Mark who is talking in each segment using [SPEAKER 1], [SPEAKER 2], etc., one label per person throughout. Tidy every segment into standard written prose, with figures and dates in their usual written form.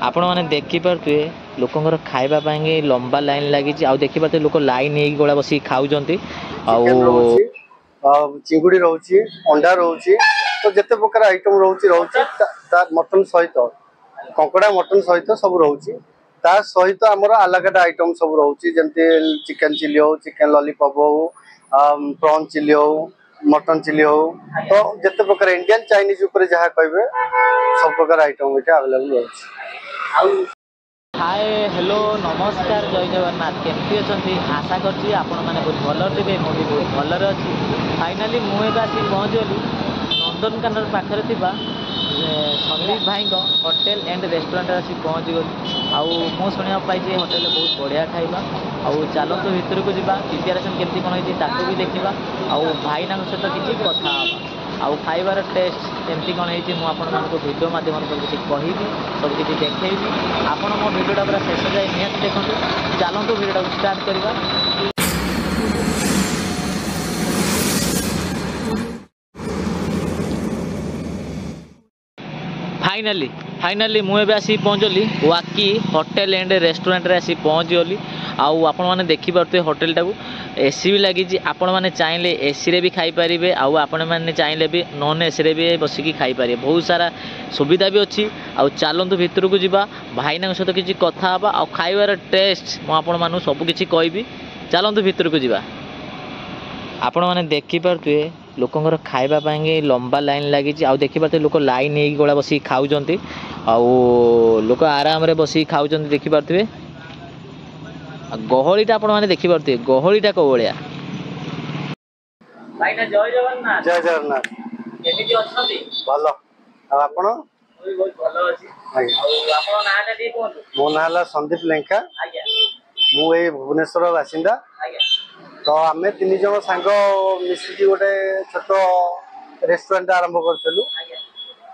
[SPEAKER 1] आपण मैंने देखिपे लोकर खावाई लंबा लाइन लगी देखिपे लोक लाइन गला बस खाऊँ
[SPEAKER 2] चिकेन रोची चिंगुड़ी रोची अंडा रोची तो जिते प्रकार आइटम रोची मटन सहित कंकड़ा मटन सहित सब रोची ता सहित आमर आलागड आइटम सब रोची जमती चिकेन चिली हो चिकेन लॉलीपॉप हो प्रॉन चिली हो मटन चिली हो तो जिते प्रकार इंडियन चाइनीज ऊपर जहाँ कहे सब प्रकार आइटम ये अवेलेबल रोची।
[SPEAKER 1] हाय हेलो नमस्कार जय जगन्नाथ केमती अच्छी आशा करছি आपण मैंने बहुत भल थे मुझे बहुत भलरे अच्छी फाइनाली मुझे आसिक पहुँचगली नंदनकानन पाखे थी संदीप भाई होटेल एंड रेस्टोरेंट आसिक पहुँचगली आउ शुणा पाई होटेल बहुत बढ़िया खाଇବା आउ चलतु भितर को जा प्रिपेरेसन केमती कौन होती भी देखा आउ भाईना सहित किसी कथा आउ खाइबार टेस्ट केमती कौन होती मुझे भिडियो मध्यम सब किसी कहि सब किसी देखी आपण मो भिडियोटा पूरा शेष जाए निहत देखते चलतु भिडियो स्टार्ट करवा। फाइनाली मुझे आसी पहुँचली वाकी होटेल एंड रेस्टोरेंट रे आसी पहुँचगली आउ आपण मैंने देखिपे होटेल टाक एसी भी लगी आपण मैंने चाहिए एसी रे भी खाई पारे आउ आपण मैंने चाहिए भी नॉन एसी रे भी बसिकी खाई पारे बहुत सारा सुविधा भी अच्छी आउ चलतु भितर को जा भाईना सहित किसी कथा आउ खाइबार टेस्ट मुझे सबकि कहबी चलतु भितर को जा आपण मैंने देखिपे लोकर खावाई लंबा लाइन लगी देखिपे लोक लाइन गला बस खाऊँ लोक आराम रे बस खाऊँ देखिपे गहलीटा आपण मैंने देखिपे गहलीटा कौ भाया
[SPEAKER 2] जय जगन्नाथ भल आपण मो ना संदीप लेंका मुझे भुवनेश्वर बासिंदा तो आम तीन जन सांग मिसिकी गोटे छोट रेस्टोरेंट आरंभ करूँ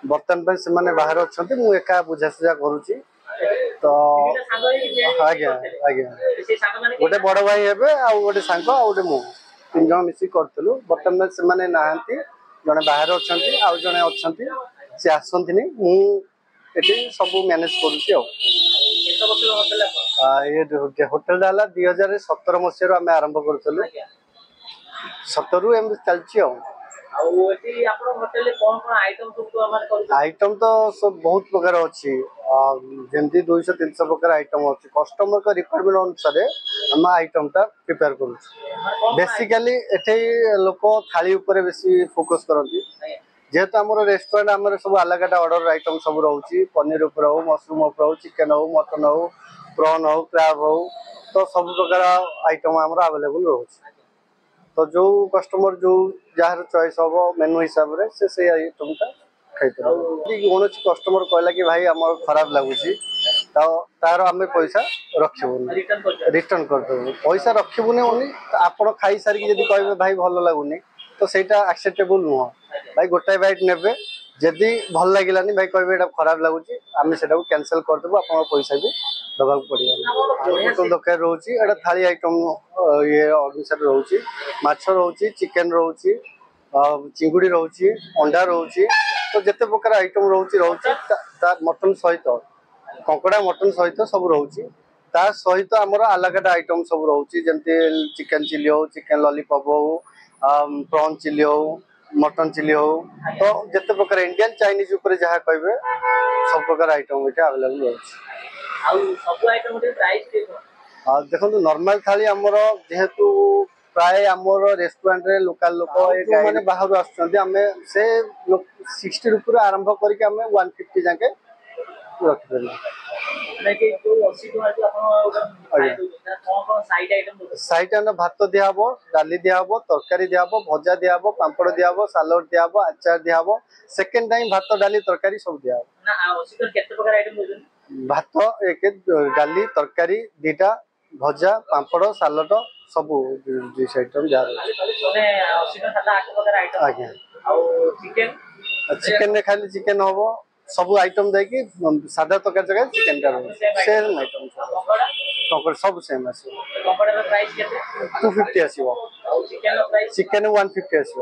[SPEAKER 2] बर्तमान से बाहर अच्छा मुझे एका बुझासुझा करुच्ची तो आज्ञा आज्ञा गोटे बड़ भाई हे आउ गोटे सांग आ गोटे मु तीन जन मिसिक करूँ बर्तमान से नहांती जड़े बाहर अच्छा आउ जड़े अच्छा सी आसती मुझे सब मैनेज करुच्ची होटेल 2017 मसीह आम आरंभ करूँ 17 एम चलती आइटम तो सब बहुत प्रकार अच्छी जमी 200-300 प्रकार आइटम अच्छी कस्टमर का रिक्वायरमेंट अनुसार आम आइटम टा प्रिपेयर करूँ बेसिकली एठे लोक थाली उपरे बेसी फोकस करती जेहेतु आम रेस्टोरेंट आम सब आलागड ऑर्डर आइटम सब रोचे पनीर उपर हो मशरूम उपर हो चिकेन हो मटन हो प्रॉन हो क्रैब हो तो सब प्रकार आइटम आम अवेलेबल रोचे तो जो कस्टमर जो जार चॉइस हम मेनू हिसाब से आइटम टा खाई कौन कस्टमर कहला कि भाई आम खराब लगुच तार आम पैसा रखबूनी रिटर्न करदेबू पैसा रखबूनी आप खाई सारिकी जब कहे भाई भल लगुनि तो सहीटा एक्सेप्टेबल नुह भाई गोटाए बैट ने जदि भल लगे भाई कहे खराब लगुच आम से कैंसल करदेबू आप पैसा भी दबा पड़े होटल दरकार रोचे थाली आइटम ये अनुसार रोचे माछ रोचे चिकेन रोचे चिंगुड़ी रोची अंडा रोची तो जिते प्रकार आइटम रोची मटन सहित कंकड़ा मटन सहित सब रोची ता सहित आमर आलागड आइटम सब रोची जमती चिकेन चिली हो चिकेन लॉलीपॉप हो प्रॉन चिली हो मटन चिली हो तो जिते प्रकार इंडियन चाइनीज ऊपर जहाँ कहे सब प्रकार आइटम ये अवेलेबल रोची देखो नॉर्मल थाली आमर जेहेतु प्राय आमर रेस्टोरेंट रे लोकल लोक मैंने बाहर आमे से 60 रुपये आरंभ करके 150 जाके रखिदेलु साइड भात दिहब डाली दिहब तरकारी दिहब भजा दिहब पांपड़ दिहब सालाड दिहब आचार दिहब सेकेंड टाइम भात डाली तरकारी सब दिहब भात एक डाली तरकारी 2टा भजा पांपड़ सालाड सब आइटम आज्ञा चिकेन रे खाली चिकेन हम सब आइटम देखी सादा तरकारी जगह चिकेन टा सेम आइटम कंकड़ सब सेम आस 250 आसो चिकेन 150 आसो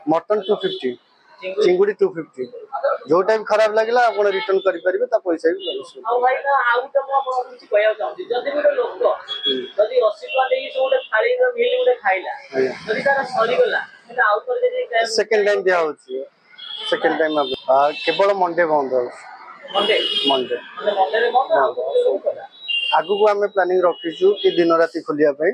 [SPEAKER 2] मटन 250 चिंगुड़ी 250 जोटा भी खराब लगे आप रिटर्न करेंगे पैसा भी
[SPEAKER 1] ଆଉ ଭାଇ ନା ଆଉ ଗୋଟେ ମୁଁ ଆପଣଙ୍କୁ କିଛି କହିବାକୁ ଚାହୁଁଛି ଯଦି ଗୋଟେ ଲୋକ ଯଦି 80 ଟଙ୍କା ଦେଇକି ସେ ଗୋଟେ ଥାଳିର ମିଲ୍ ଗୋଟେ ଖାଇଲା ଯଦି ତାର ସରିଗଲା ସେଟା ଆଉ ଥରେ ଯଦି
[SPEAKER 2] सेकेंड टाइम दिया होची सेकेंड टाइम केवल मंडे बंद हो
[SPEAKER 1] मंडे
[SPEAKER 2] मंडे
[SPEAKER 1] ମାନେ ମଣ୍ଡେରେ ବନ୍ଦ ଆଉ କୋଉଠି ଖୋଲା
[SPEAKER 2] आगु को आमे प्लानिंग रखिछु कि दिन राति खोलिया पे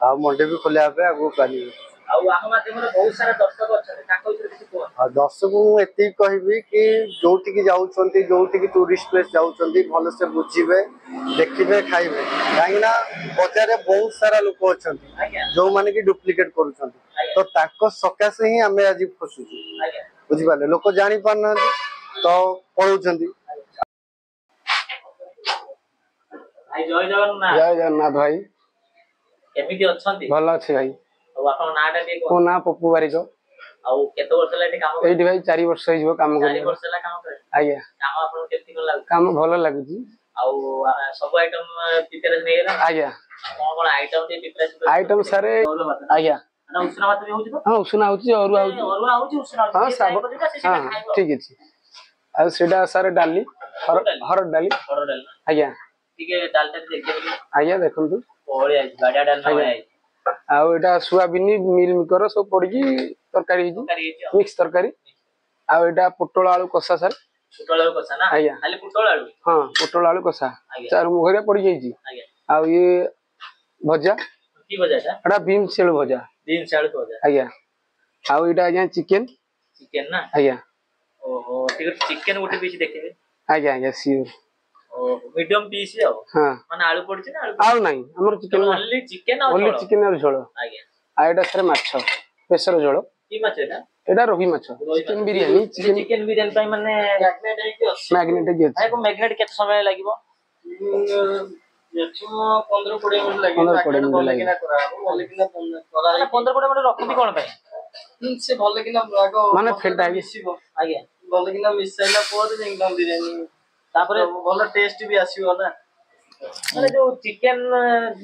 [SPEAKER 2] आ मंडे भी खोलिया पे आगु प्लानिंग
[SPEAKER 1] ଆଉ ଆମ ମାଧ୍ୟମରେ ବହୁତ ସାରା ଦର୍ଶକ ଅଛନ୍ତି ତାଙ୍କ विषय କିଛି କୁହ
[SPEAKER 2] आ दर्शक को एति कहबी कि जोठी की जाउछंती जोठी की टूरिस्ट प्लेस जाउछंती भलो से बुझिबे देखिबे खाइबे काईना बाजार रे बहुत सारा लोक अछंती जो माने कि डुप्लीकेट करूछंती तो ताको सकासे ही हमें आज फसुछु बुझि पाले लोक जानि पाना तो पळुछंती
[SPEAKER 1] भाई जय
[SPEAKER 3] जगन्नाथ भाई
[SPEAKER 1] केमिति अछंती
[SPEAKER 3] भल अच्छे भाई
[SPEAKER 1] ଆଉ ଆପଣ ନାଟା ଟିକେ
[SPEAKER 3] मो ना पप्पू बारिक
[SPEAKER 1] ଆଉ କେତେ ବର୍ଷ ହେଲା ଏଠି କାମ
[SPEAKER 3] एठी भाई 4 वर्ष हो काम
[SPEAKER 1] 4 ବର୍ଷ ହେଲା କାମ କରେ
[SPEAKER 3] आज्ञा
[SPEAKER 1] କାମ ଆପଣଙ୍କୁ କେମିତି କଣ ଲାଗୁଛି
[SPEAKER 3] काम भल लगुची
[SPEAKER 1] ଆଉ ସବୁ ଆଇଟମ ପ୍ରିପାରେସନ ହେଇଗଲା
[SPEAKER 3] आज्ञा
[SPEAKER 1] କଣ କଣ ଆଇଟମ ଟିକେ ପ୍ରିପାରେସନ
[SPEAKER 3] आइटम सारे आज्ञा
[SPEAKER 1] ନା ଉଷୁନା ଭାତ ବି ହଉଛି ତ
[SPEAKER 3] हाँ उषुना होची अरुआ होची
[SPEAKER 1] ଅରୁଆ हଉଛି ଉଷୁନା
[SPEAKER 3] हाँ
[SPEAKER 1] ହଉଛି
[SPEAKER 3] सब हाँ ठीक अछि आ सेडा सारे डाली हरड डाली
[SPEAKER 1] ବଡ ଡାଲ
[SPEAKER 3] आज्ञा
[SPEAKER 1] ଟିକେ ଡାଲଟା ଦେଖିବେ
[SPEAKER 3] आज्ञा देखंतु
[SPEAKER 1] ପଳି ଆଇଛି ବାଡିଆ ଡାଲ ପଳି ଆଇଛି
[SPEAKER 3] आ एटा सोयाबीन मिल मिकर सब पड़ी की तरकारी हिजी
[SPEAKER 1] ତରକାରୀ ହେଇଛି ଆଉ
[SPEAKER 3] मिक्स तरकारी आ एटा पोटल आलू कसा सर
[SPEAKER 1] ପୋଟଳ ଆଳୁ କଷା ନା
[SPEAKER 3] ଆଜ୍ଞା।
[SPEAKER 1] ଖାଲି ପୋଟଳ ଆଳୁ
[SPEAKER 3] हाँ पोटल आलू कसा
[SPEAKER 1] ଆଜ୍ଞା।
[SPEAKER 3] चार मुहरिया पड़ी जाइजी
[SPEAKER 1] ଆଜ୍ଞା
[SPEAKER 3] आ ये भजा
[SPEAKER 1] କି ଭଜା ଏଟା
[SPEAKER 3] एटा बीम सेल भजा
[SPEAKER 1] ବିନ୍ସ ଆଳୁ ଭଜା
[SPEAKER 3] आज्ञा आ एटा आज्ञा चिकन
[SPEAKER 1] ଚିକେନ ନା
[SPEAKER 3] आज्ञा
[SPEAKER 1] ଓହୋ ଠିକ ଅଛି ଚିକେନ ଗୋଟେ ପିସ୍ ଦେଖିବେ
[SPEAKER 3] आज्ञा आज्ञा सियोर
[SPEAKER 1] ଓହୋ ମିଡିୟମ ପିସ୍ ଆଉ
[SPEAKER 3] हाँ
[SPEAKER 1] ମାନେ ଆଳୁ ପଡିଛି ନା ଆଳୁ
[SPEAKER 3] आउ नहीं हमर चिकन
[SPEAKER 1] ଓନ୍ଲି ଚିକେନ ଆଉ
[SPEAKER 3] ओनली
[SPEAKER 1] ଝୋଳ
[SPEAKER 3] चिकन और झोल
[SPEAKER 1] ଆଜ୍ଞା
[SPEAKER 3] आ एटा सर माछ बेसर झोल
[SPEAKER 1] କି ମାଛ ଏଟା
[SPEAKER 3] एटा रोही माछ chicken biryani chicken
[SPEAKER 1] chicken biryani ପାଇଁ ମାନେ ମ୍ୟାଗନେଟ ହେଇକି ଅଛି
[SPEAKER 3] मैग्नेट की
[SPEAKER 1] ଭାଇ
[SPEAKER 3] अछि
[SPEAKER 1] କୋ ମ୍ୟାଗନେଟ କେତେ ସମୟ ଲାଗିବ
[SPEAKER 2] ମ୍ୟାକ୍ସିମମ୍ 15-20 ମିନିଟ୍ ଲାଗିବ
[SPEAKER 3] 15-20 ମିନିଟ୍
[SPEAKER 2] ଭଲକିନା କରାହବ ଭଲକିନା କରା
[SPEAKER 1] ମାନେ 15-20 ମିନିଟ୍ ରଖନ୍ତି କଣ ପାଇଁ
[SPEAKER 2] ସେ ଭଲକିନା ଆଗ
[SPEAKER 3] ମାନେ ଫେଲଟା ହେଇକି
[SPEAKER 2] ମିଶିବ
[SPEAKER 1] ଆଜ୍ଞା
[SPEAKER 2] ଭଲକିନା ମିଶାଇଲା ପରେ ଯାଇକି ଦମ ବିରିୟାନୀ
[SPEAKER 1] ତାପରେ
[SPEAKER 2] ଭଲ ଟେଷ୍ଟ ବି ଆସିବ ନା
[SPEAKER 1] ମାନେ ଯୋଉ ଚିକେନ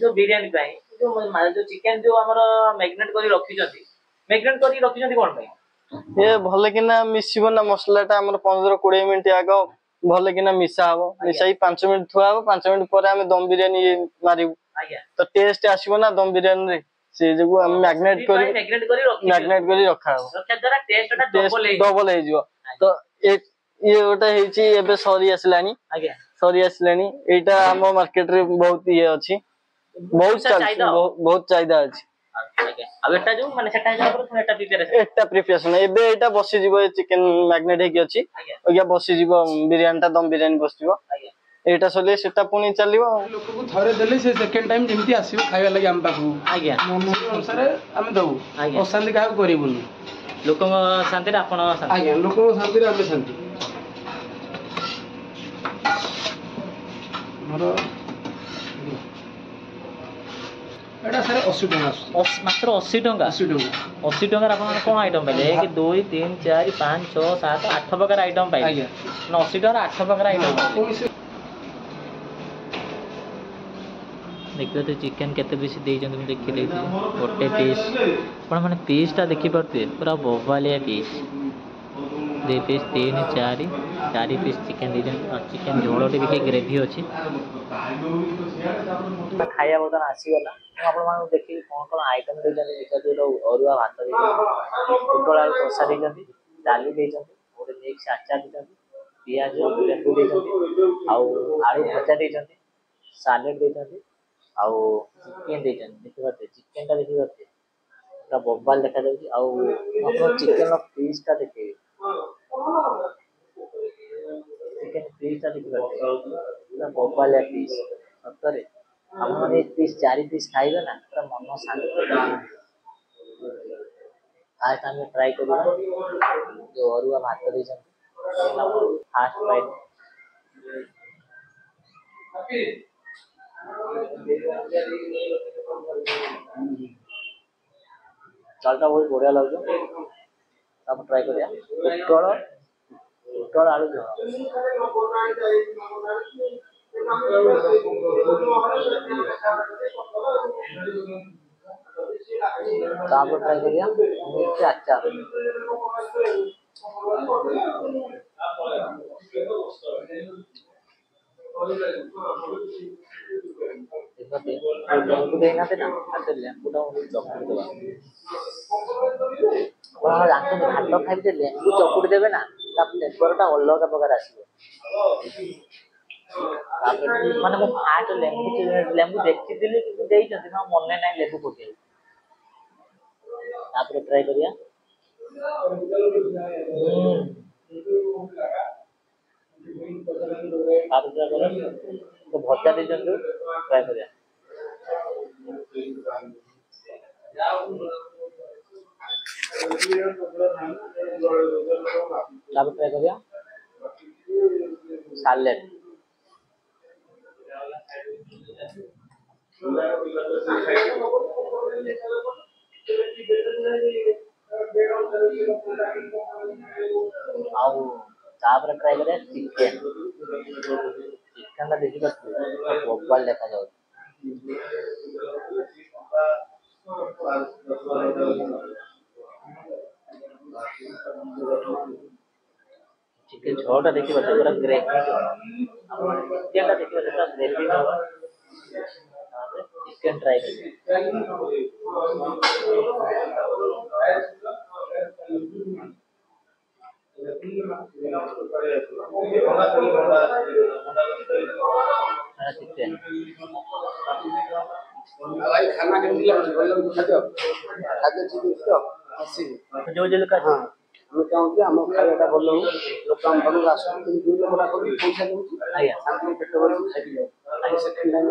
[SPEAKER 1] ଯୋଉ ବିରିୟାନୀ ପାଇଁ ଯୋଉ ଚିକେନ ଯୋଉ ଆମର ମ୍ୟାଗନେଟ କରି ରଖିଛନ୍ତି ମ୍ୟାଗନେଟ କରି ରଖିଛନ୍ତି କଣ ପାଇଁ
[SPEAKER 2] ଏ ଭଲକିନା ମିଶିବ ନା ମସଲାଟା ଆମର 15-20 ମିନିଟ୍ ଆଗ ଭଲକିନା ମିଶା ହବ ମିଶାଇ 5 ମିନିଟ୍ ଥୁଆ ହବ 5 ମିନିଟ୍ ପରେ ଆମେ ଦମ ବିରିୟାନୀ ମାରିବୁ
[SPEAKER 1] ଆଜ୍ଞା
[SPEAKER 2] ତ ଟେଷ୍ଟ ଆସିବ ନା ଦମ ବିରିୟାନୀରେ ସେ ଯୋଗୁ ଆମେ ମ୍ୟାଗ୍ନେଟ କରି ରଖା ହବ
[SPEAKER 1] ରଖିବା ଦ୍ୱାରା ଟେଷ୍ଟଟା
[SPEAKER 2] ଡବଲ ହେଇଯିବ ତ ଇଏ ଗୋଟେ ହେଇଛି ଏବେ ସରି ଆସିଲାଣି
[SPEAKER 1] ଆଜ୍ଞା
[SPEAKER 2] ସରି ଆସିଲାଣି ଏଇଟା ଆମ ମାର୍କେଟରେ ବହୁତ ଇଏ ଅଛି ବହୁତ ଚାହିଦା ଅଛି
[SPEAKER 1] ଆଜ୍ଞା ଆଉ ଏଟା ଯୋଉ ମାନେ ସେଟା ହେଇଗଲା ପରେ ପୁଣି ଏଟା ପ୍ରିପାରେସନ
[SPEAKER 2] ଏଟା ପ୍ରିପରେସନ ଏବେ ଏଇଟା ବସିଯିବ ଚିକେନ ମ୍ୟାଗ୍ନେଟ ହେଇକି ଅଛି
[SPEAKER 1] ଆଜ୍ଞା
[SPEAKER 2] ଆଜ୍ଞା ବସିଯିବ ବିରିୟାନୀଟା ଦମ ବିରିୟାନୀ ବସିଯିବ
[SPEAKER 1] ଆଜ୍ଞା
[SPEAKER 2] ଏଇଟା ସରିଲେ ସେଟା ପୁଣି ଚାଲିବ
[SPEAKER 3] ଲୋକକୁ ଥରେ ଦେଲେ ସେ ସେକେଣ୍ଡ ଟାଇମ ଯେମିତି ଆସିବ ଖାଇବା ଲାଗି ଆମ ପାଖକୁ
[SPEAKER 1] ଆଜ୍ଞା
[SPEAKER 3] ସେଇ ଅନୁସାରେ ଆମେ ଦବୁ
[SPEAKER 1] ଆଜ୍ଞା।
[SPEAKER 3] ଅଶାନ୍ତି କାହାକୁ କରିବୁନି
[SPEAKER 1] ଲୋକଙ୍କ ଶାନ୍ତିରେ ଆପଣ ଶାନ୍ତି
[SPEAKER 3] ଆଜ୍ଞା ଲୋକଙ୍କ ଶାନ୍ତିରେ ଆମେ ଶାନ୍ତି ଆମର ଏଟା ସାର୍ 80 ଟଙ୍କା ଆସୁଛି
[SPEAKER 1] ମାତ୍ର 80 ଟଙ୍କା
[SPEAKER 3] 80 ଟଙ୍କା
[SPEAKER 1] 80 ଟଙ୍କାରେ ଆପଣ କଣ ଆଇଟମ ପାଇଲେ 1 2 3 4 5 6 7 8 ପ୍ରକାର ଆଇଟମ ପାଇଲେ
[SPEAKER 3] ଆଜ୍ଞା
[SPEAKER 1] 80 ଟଙ୍କାରେ 8 ପ୍ରକାର ଆଇଟମ ଦେଖିବେ ତ ଚିକେନ କେତେ ପିସ୍ ଦେଇଛନ୍ତି ମୁଁ ଦେଖି ଦେଇଥିଲି ଗୋଟେ ପିସ୍ ଆପଣ ମାନେ ପିସ୍ଟା ଦେଖିପାରୁଥିବେ ପୁରା ବୋବାଲିଆ ପିସ୍ 2 ପିସ୍ 3 4 4 ପିସ୍ ଚିକେନ ଦେଇଛନ୍ତି ଆଉ ଚିକେନ ଝୋଳଟେ ବି ଗ୍ରେଭି ଅଛି ଖାଇବା ବର୍ତ୍ତମାନ ଆସିଗଲା ମୁଁ ଆପଣମାନଙ୍କୁ ଦେଖିଲି କ'ଣ କ'ଣ ଆଇଟମ ଦେଇଛନ୍ତି ଦେଖିବାକୁ ଅରୁଆ ଭାତ ଦେଇଛନ୍ତି ପୋଟଳ ଆଳୁ କଷା ଦେଇଛନ୍ତି ଡାଲି ଦେଇଛନ୍ତି ଗୋଟେ ମିକ୍ସ ଆଚାର ଦେଇଛନ୍ତି ପିଆଜ ଲେମ୍ବୁ ଦେଇଛନ୍ତି ଆଉ ଆଳୁ ଭଜା ଦେଇଛନ୍ତି ସାଲେଡ୍ ଦେଇଛନ୍ତି ଆଉ ଚିକେନ ଦେଇଛନ୍ତି ଦେଖିପାରୁଥିବେ ଚିକେନଟା ଦେଖିପାରୁଥିବେ ପୁରା ବୋବାଲ ଦେଖାଯାଉଛି ଆଉ ଆପଣ ଚିକେନର ପିସ୍ଟା ଦେଖେଇବେ ଚିକେନ ପିସ୍ଟା ଦେଖିପାରୁଥିବେ ପୁରା ବୋବାଲିଆ ପିସ୍ ସତରେ ଆପଣମାନେ ଏ ପିସ୍ 4 ପିସ୍ ଖାଇବେ ନା ପୁରା ମନ ଶାନ୍ତି ଫାଷ୍ଟ ଆମେ ଟ୍ରାଏ କରିବା ଯୋଉ ଅରୁଆ ଭାତ ଦେଇଛନ୍ତି ଫାଷ୍ଟ ବାଇଟ୍ ଚାଲଟା ବହୁତ ବଢିଆ ଲାଗୁଛି ତାପରେ ଟ୍ରାଏ କରିବା ପୋଟଳ ଆଳୁ ଝୋଳ ତାପରେ ଟ୍ରାଏ କରିବା ମିକ୍ସ ଆଚାର ଲେମ୍ବୁ ଦେଇନାହାନ୍ତି ନା ସେ ଲେମ୍ବୁଟା ଚକୁଟି ଦେବା। ଆପଣ ଜାଣିଛନ୍ତି ଭାତ ଖାଇବେ ଯେ ଲେମ୍ବୁ ଚକୁଟି ଦେବେ ନା ତା ଫ୍ଲେଭରଟା ଅଲଗା ପ୍ରକାର ଆସିବ। ତାପରେ ମାନେ ମୁଁ ଫାଷ୍ଟ ଲେମ୍ବୁ ଦେଖିଥିଲି କିନ୍ତୁ ଦେଇଛନ୍ତି ମୋ ମନେ ନାହିଁ ଲେମ୍ବୁ ପକେଇବି। ତାପରେ ଟ୍ରାଏ କରିବା। ତାପରେ ଟ୍ରାଏ କରିବା ଭଜା ଦେଇଛନ୍ତି ଟ୍ରାଏ କରିବା। ତାପରେ ଟ୍ରାଏ କରିବା ସାଲେଡ। ଆଉ ତାପରେ ଟ୍ରାଏ କରିବା ଚିକେନ। ଚିକେନଟା ଦେଖିପାରୁଥିବେ ବୋବାଲ ଦେଖାଯାଉଛି। ଚିକେନ ଝୋଳଟା ଦେଖିପାରୁଥିବେ ପୁରା ଗ୍ରେଭି ଝୋଳ। ଚିକେନଟା ଦେଖିପାରୁଥିବେ ପୁରା ଗ୍ରେଭି ଝୋଳ। ଚିକେନ ଟ୍ରାଏ କରିବା। ଯୋଉ ଲୋକ
[SPEAKER 3] ଆମେ ଚାହୁଁଛୁ ଆମ ଖାଇବାଟା ଭଲ ହଉ, ଲୋକ ଆମ ପାଖକୁ ଆସନ୍ତୁ। ଯୋଉ ଲୋକଟା କରିକି ପଇସା ଦଉଛି ତାଙ୍କୁ ପେଟ ଭରିକି ଖାଇକି ଯାଉ। ସେକେଣ୍ଡ ଟାଇମ୍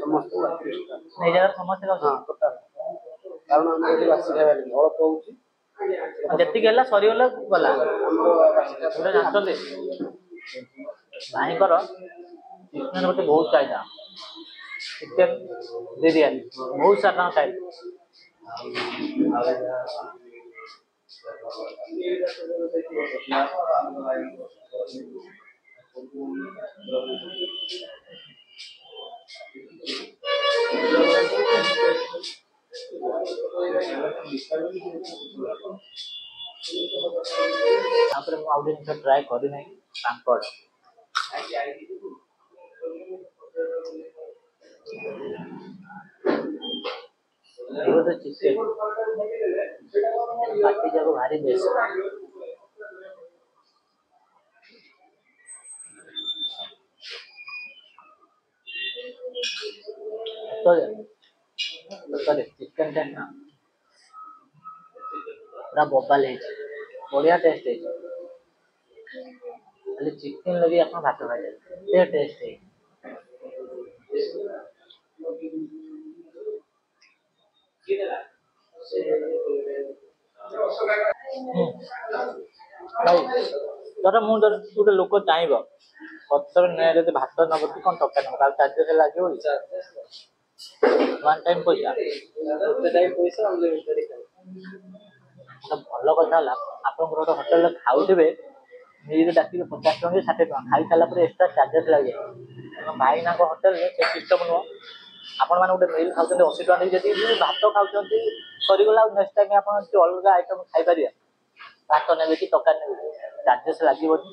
[SPEAKER 3] ସମସ୍ତେ
[SPEAKER 1] ସମସ୍ତେ
[SPEAKER 3] ହଁ ଟୋଟାଲ। କାରଣ ଆମେ ଏଠି ବାସି ଖାଇବା ଅଳ୍ପ ହଉଛି,
[SPEAKER 1] ଯେତିକି ହେଲା ସରିଗଲା ଗଲା। ଜାଣିଛନ୍ତି ଭାଇଙ୍କର ଚିକେନ ଗୋଟେ ବହୁତ ଚାହିଦା। ଚିକେନ ବିରିୟାନୀ ବହୁତ ସାରା ଟଙ୍କା ଖାଇବେ। ତାପରେ ମୁଁ ଆଉ ଗୋଟେ ଜିନିଷ ଟ୍ରାଏ କରିନାହିଁ ପାମ୍ପଡ଼। ଚିକେନ ପାଟି ଯାକ ଭାରି ବେଶ। ଚିକେନ ଟା ନା ପୁରା ବୋବାଲ ହେଇଛି, ବଢିଆ ଟେଷ୍ଟ ହେଇଛି। ଖାଲି ଚିକେନ ଲଗେଇ ଆପଣ ଭାତ ଖାଇଦେବେ, ଏତେ ଟେଷ୍ଟ ହେଇଛି। ଧର ମୁଁ ଗୋଟେ ଲୋକ ଚାହିଁବ ସତରେ ଯଦି ଭାତ ନବ କି କଣ ତରକାରୀ ନବ ତାହେଲେ ଚାର୍ଜେସ୍ ଲାଗିବ କି? ୱାନ୍ ଟାଇମ୍ ପଇସା ଭଲ କଥା ହେଲା ଆପଣଙ୍କର ଗୋଟେ ହୋଟେଲରେ ଖାଉଥିବେ ନିଜେ ଡାକିବେ 50 ଟଙ୍କା କି 60 ଟଙ୍କା, ଖାଇ ସାରିଲା ପରେ ଏକ୍ସଟ୍ରା ଚାର୍ଜେସ୍ ଲାଗିବ। ଭାଇନାଙ୍କ ହୋଟେଲରେ ସେ ସିଷ୍ଟମ ନୁହଁ। ଆପଣମାନେ ଗୋଟେ ମିଲ୍ ଖାଉଛନ୍ତି 80 ଟଙ୍କା ଦେଇକି, ଯଦି ଭାତ ଖାଉଛନ୍ତି ସରିଗଲା ଆଉ ନେକ୍ସଟ ଟାଇମ୍ ଆପଣ ଯଦି ଅଲଗା ଆଇଟମ୍ ଖାଇପାରିବେ, ଭାତ ନେବେ କି ତରକାରୀ ନେବେ ଚାର୍ଜେସ୍ ଲାଗିବନି।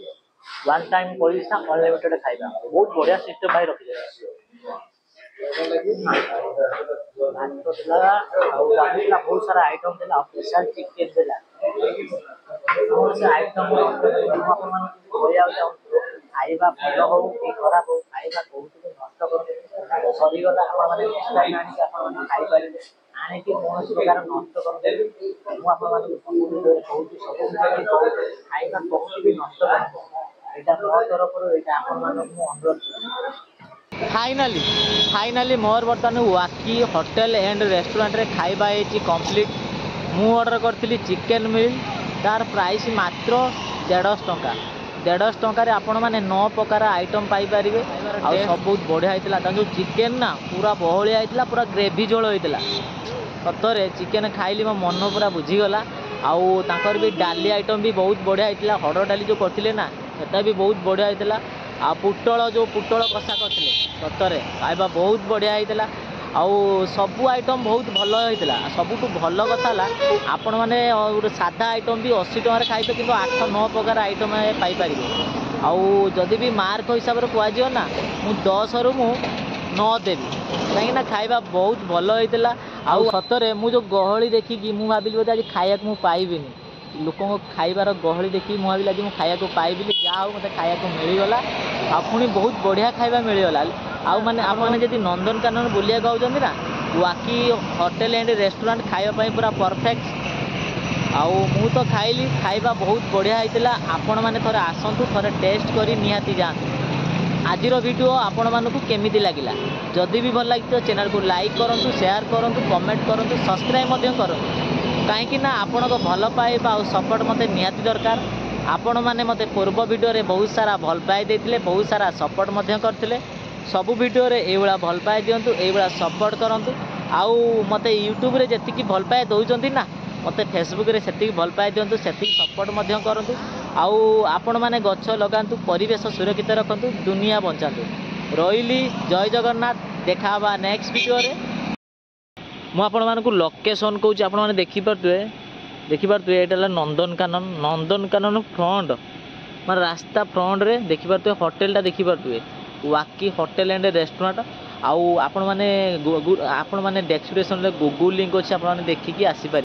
[SPEAKER 1] ୱାନ୍ ଟାଇମ୍ ପଇସା ଅନଲିମିଟେଡ୍ ଖାଇବା, ବହୁତ ବଢ଼ିଆ ସିଷ୍ଟମ ଭାଇ ରଖିଛନ୍ତି। ଭାତ ଥିଲା ଆଉ ଥିଲା ବହୁତ ସାରା ଆଇଟମ୍ ଥିଲା, ସ୍ପେଶାଲ ଚିକେନ ଥିଲା। କୌଣସି ଆଇଟମ୍ ଆପଣମାନଙ୍କୁ କହିବାକୁ ଚାହୁଁଛୁ ଖାଇବା ଭଲ ହଉ କି ଖରାପ ହଉ, ଖାଇବା କୋଉଠି ନଷ୍ଟ କରନ୍ତୁ, ସରିଗଲା ଆପଣମାନେ ନେକ୍ସଟ ଟାଇମ୍ ଆଣିକି ଆପଣମାନେ ଖାଇପାରିବେ। ଆଣିକି କୌଣସି ପ୍ରକାର ନଷ୍ଟ କରନ୍ତୁ। ମୁଁ ଆପଣମାନଙ୍କୁ ସବୁ ଭିଡ଼ିଓରେ କହୁଛି, ସବୁ ଭିଡ଼ିଓରେ କହୁଛି ଖାଇବା କୋଉଠି ବି ନଷ୍ଟ କରନ୍ତୁ। ଏଇଟା ମୋ ତରଫରୁ ଏଇଟା ଆପଣମାନଙ୍କୁ ମୁଁ ଅନୁରୋଧ କରୁଛି। फाइनाली मोर बर्तमान वाकी होटेल एंड रेस्टोरेंट रे खाइबा होती कंप्लीट। मु ऑर्डर करी चिकेन मिल, तार प्राइस मात्र 150 टंका। 150 टंका आपण मैंने 9 प्रकार आइटम पाइपर आ सब बहुत बढ़िया होता। जो चिकेन ना पूरा बहलिया होता, पूरा ग्रेवी झोल होता। सतरे चिकेन खाइली मो मन पूरा बुझीगला। आउ तांकर भी डाली आइटम भी बहुत बढ़िया होता। हरड़ डाली जो करते ना सेटा भी बहुत बढ़िया होता। आ पुटल जो पुटल कषा करते सतरे खाइबा बहुत बढ़िया होता। आउ सबू आइटम बहुत भल होता। सबुठ भल कथा आपण मैंने गोटे साधा आइटम भी 80 टकर खाइबे, कि 8-9 प्रकार आइटम पाइपर। आउ जदि भी मार्क हिसाब से कहुए ना मु 10 रु मु 9 देवी कहीं खाଇବା बहुत भल होता आउ सतरे मु जो गहली देखिकी मु भाविली बोधे आज खाया मु पाइबिनी लोक खाइबार गहली देखी मु भाविली आज मु खाया पाइबिली जहाँ मत खाया मिलगला आ पुणी बहुत बढ़िया खाଇବା मिलगला आउ माने आप मैंने जब नंदनकानन बुलिया आउଛନ୍ତି ना वाकी होटेल एंड रेस्टोरेंट खाइबा पूरा परफेक्ट आउ मु तो खाइली खाइबा बहुत बढ़िया होता आपण मैंने थोड़े आसतु थोड़े टेस्ट करी निहाती जातु आजिर वीडियो आपण मानक केमिति लागिला जदि भी भल लगी तो चैनल को लाइक करूँ शेयर करूँ कमेंट करूँ सब्सक्राइब करूँ कहीं आपण भल पाइबा और सपोर्ट मत निहाती दरकार आपण मैंने मत पूर्व वीडियो रे बहुत सारा भल पाई देते बहुत सारा सपोर्ट करते सबू वीडियो रे ये भल पाई दिंतु ये सपोर्ट करूँ आउ मत यूट्यूब रे जी भल पाए दौरान ना मत फेसबुक रे से भल पाई दिंतु से सपोर्ट करूँ आउ आपण मैंने गछ लगातु परिवेश सुरक्षित रखु दुनिया बंचातु रही जय जगन्नाथ देखा नेक्स्ट वीडियो रे मु आपण मानक लोकेशन कहूँ आपण मैंने देखिपे यहाँ नंदनकानन फ्रंट माने रास्ता फ्रंट रे देखिपे होटेल टा देखिपे वाकी होटेल एंड रेस्टोरेंट आउ आपण मैंने डेस्क्रिप्शन रे गूगल लिंक अच्छे आप देखिकी आसीपर।